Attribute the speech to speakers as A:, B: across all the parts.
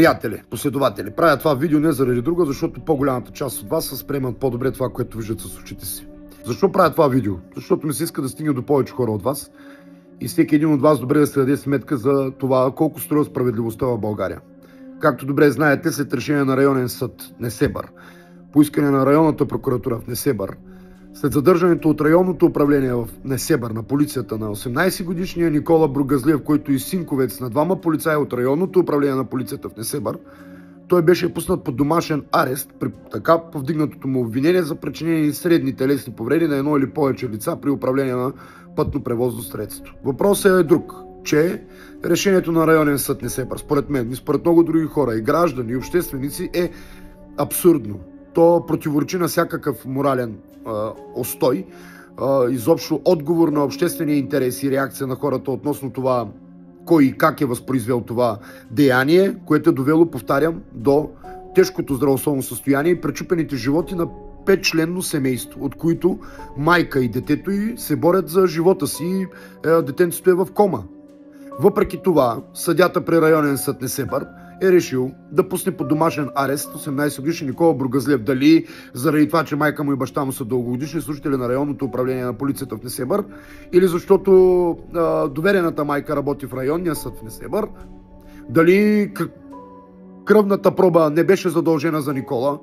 A: приятели, последователи, правя това видео не заради друго, защото по-голямата част от вас възприемат по-добре това, което виждат с очите си. Защо правя това видео? Защото ми се иска да стигне до повече хора от вас и всеки един от вас добре да се даде сметка за това колко струва справедливостта в България. Както добре знаете, след решение на районен съд Несебър, по искане на районната прокуратура в Несебър, след задържането от районното управление в Несебър на полицията на 18-годишния Никола Бургазлиев, който и синковец на двама полицаи от районното управление на полицията в Несебър, той беше пуснат под домашен арест при така повдигнатото му обвинение за причинени средни телесни повреди на едно или повече лица при управление на пътно превозно средство. Въпросът е друг, че решението на районен съд Несебър, според мен и според много други хора, и граждани, и общественици, е абсурдно. То противоречи на всякакъв морален устой, изобщо отговор на обществения интерес и реакция на хората относно това кой и как е възпроизвел това деяние, което е довело, повтарям, до тежкото здравословно състояние и пречупените животи на 5-членно семейство, от които майка и детето й се борят за живота си, детенцето е в кома. Въпреки това, съдята при районен съд Несебър е решил да пусне под домашен арест 18-годишен Никола Бургазлиев. Дали заради това, че майка му и баща му са дългогодишни служители на районното управление на полицията в Несебър, или защото доверената майка работи в районния съд в Несебър, дали кръвната проба не беше задължена за Никола,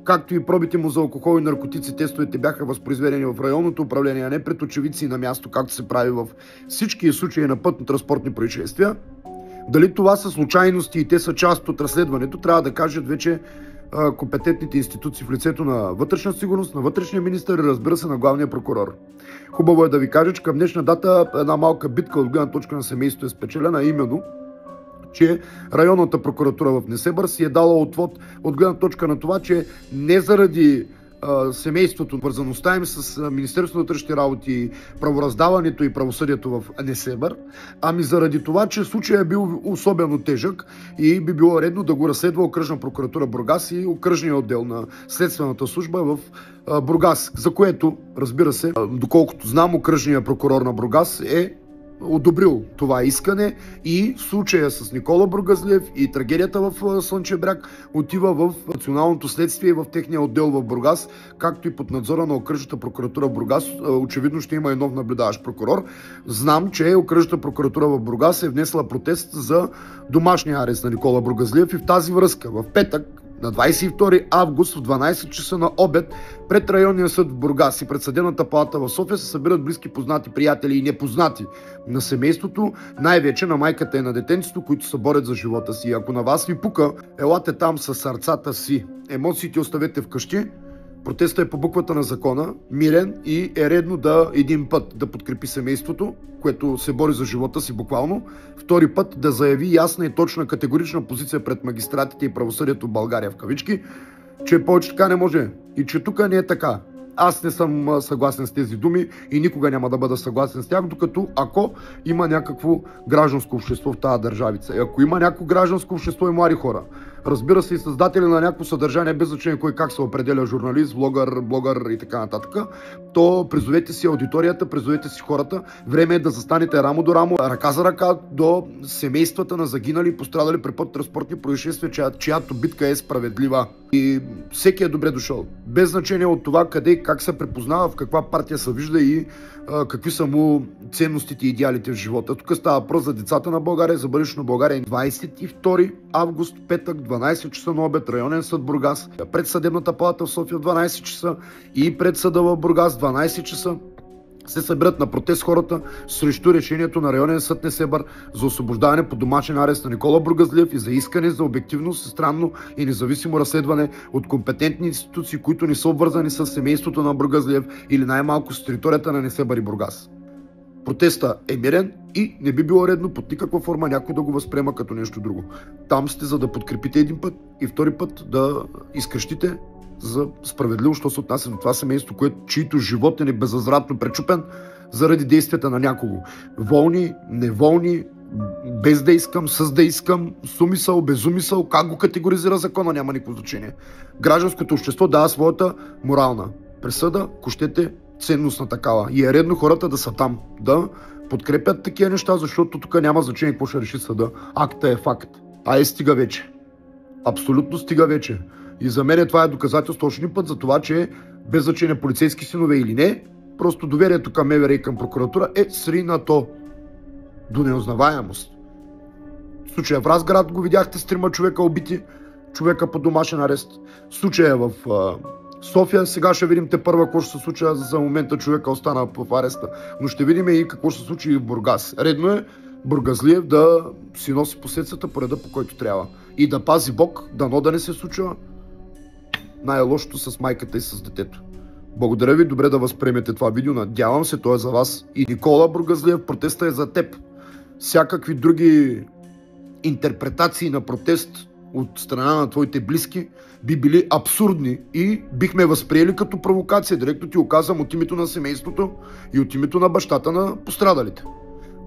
A: както и пробите му за алкохол и наркотици, тестовете бяха възпроизведени в районното управление, а не пред очевидци на място, както се прави в всички случаи на пътно-транспортни происшествия. Дали това са случайности и те са част от разследването, трябва да кажат вече компетентните институции в лицето на вътрешна сигурност, на вътрешния министър и, разбира се, на главния прокурор. Хубаво е да ви кажа, че към днешна дата една малка битка от гледна точка на семейството е спечелена, именно че районната прокуратура в Несебър си е дала отвод от гледна точка на това, че не заради семейството, вързаността им с Министерството на вътрешните работи, правораздаването и правосъдието в Несебър, ами заради това, че случаят е бил особено тежък и би било редно да го разследва Окръжна прокуратура Бургас и Окръжния отдел на Следствената служба в Бургас, за което, разбира се, доколкото знам, Окръжният прокурор на Бургас е одобрил това искане и случая с Никола Бургазлиев и трагедията в Слънчев бряг отива в националното следствие в техния отдел в Бургас, както и под надзора на Окръжната прокуратура в Бургас. Очевидно ще има и нов наблюдаващ прокурор. Знам, че Окръжната прокуратура в Бургас е внесла протест за домашния арест на Никола Бургазлиев и в тази връзка в петък, на 22 август в 12 часа на обед пред районния съд в Бургас и пред съдебната палата в София се събират близки, познати, приятели и непознати на семейството, най-вече на майката и на детенцето, които се борят за живота си. И ако на вас ви пука, елате там със сърцата си. Емоциите оставете вкъщи. Протестът е по буквата на закона, мирен и е редно да един път да подкрепи семейството, което се бори за живота си буквално, втори път да заяви ясна и точна категорична позиция пред магистратите и правосъдието в България в кавички, че повече така не може и че тук не е така. Аз не съм съгласен с тези думи и никога няма да бъда съгласен с тях, докато ако има някакво гражданско общество в тази държавица. И ако има някакво гражданско общество и млади хора, разбира се и създатели на някакво съдържание, без значение кой как се определя, журналист, блогър и така нататък, то призовете си аудиторията, призовете си хората. Време е да застанете рамо до рамо, ръка за ръка до семействата на загинали и пострадали при пътно-транспортни происшествия, чиято битка е справедлива. И всеки е добре дошъл. Без значение от това къде и как се препознава, в каква партия се вижда и какви са му ценностите и идеалите в живота. Тук става въпрос за децата на България, за бъдещето на България. 22 август, петък, 12 часа на обед, районен съд Бургас, пред съдебната палата в София в 12 часа и пред съда в Бургас 12 часа. Се събират на протест хората срещу решението на районен съд Несебър за освобождаване под домашен арест на Никола Бургазлиев и за искане за обективно, странно и независимо разследване от компетентни институции, които не са обвързани с семейството на Бургазлиев или най-малко с територията на Несебър и Бургас. Протестът е мирен и не би било редно под никаква форма някой да го възприема като нещо друго. Там сте за да подкрепите един път и втори път да изкрещите за справедливо, що се отнася до това семейство, чието живот е безвъзвратно пречупен заради действията на някого. Волни, неволни, без да искам, с да искам, с умисъл, без умисъл, как го категоризира закона, няма никакво значение. Гражданското общество дава своята морална присъда, ако щете, ценност на такава. И е редно хората да са там, да подкрепят такива неща, защото тук няма значение какво ще реши съда. Акта е факт. Стига вече. Абсолютно стига вече. И за мен това е доказателство още един път за това, че без значение полицейски синове или не, просто доверието към МВР и към прокуратура е сринато до неузнаваемост. Случая в Разград го видяхте с 3 човека убити, човека под домашен арест. Случая в София, сега ще видим те първа какво ще се случи, за момента човека остана в ареста. Но ще видим и какво ще се случи и в Бургас. Редно е Бургазлиев да си носи последствията по реда, по който трябва. И да пази Бог, дано да не се случва най-лошото с майката и с детето. Благодаря ви, добре да възприемете това видео, надявам се, то е за вас. И Никола Бургазлиев, протеста е за теб. Всякакви други интерпретации на протест от страна на твоите близки би били абсурдни и бихме възприели като провокация. Директно ти оказвам от името на семейството и от името на бащата на пострадалите.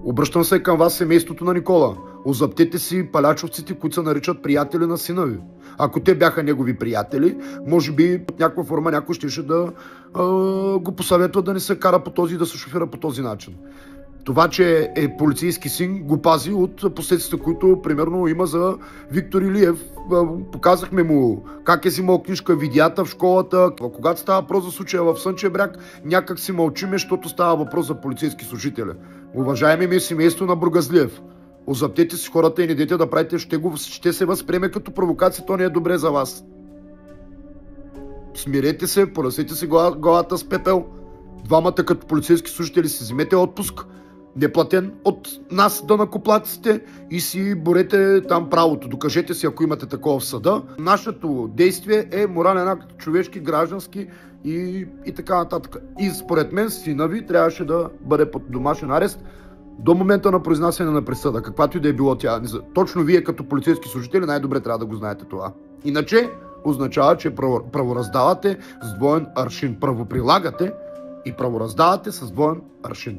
A: Обръщам се към вас, семейството на Никола. Озаптете си палячовците, които се наричат приятели на сина ви. Ако те бяха негови приятели, може би под някаква форма някой ще да го посъветва да не се кара по този и да се шофира по този начин. Това, че е полицейски син, го пази от последствията, които примерно има за Виктор Илиев. Показахме му как е взимал книжка, видеята в школата. Когато става въпрос за случая в Слънчев бряг, някак си мълчиме, защото става въпрос за полицейски служители. Уважаеми ми семейство на Бургазлиев, озаптете си хората и не дайте да правите, ще се възприеме като провокация, то не е добре за вас. Смирете се, поръсете си главата с пепел. Двамата като полицейски служители си вземете отпуск, неплатен от нас, данъкоплатците, и си борете там правото. Докажете си, ако имате такова в съда. Нашето действие е морален акт, човешки, граждански и така нататък. И според мен сина ви трябваше да бъде под домашен арест до момента на произнасяне на присъда, каквато и да е било тя. Точно вие като полицейски служители най-добре трябва да го знаете това. Иначе означава, че правораздавате с двоен аршин. Правоприлагате и правораздавате с двоен аршин.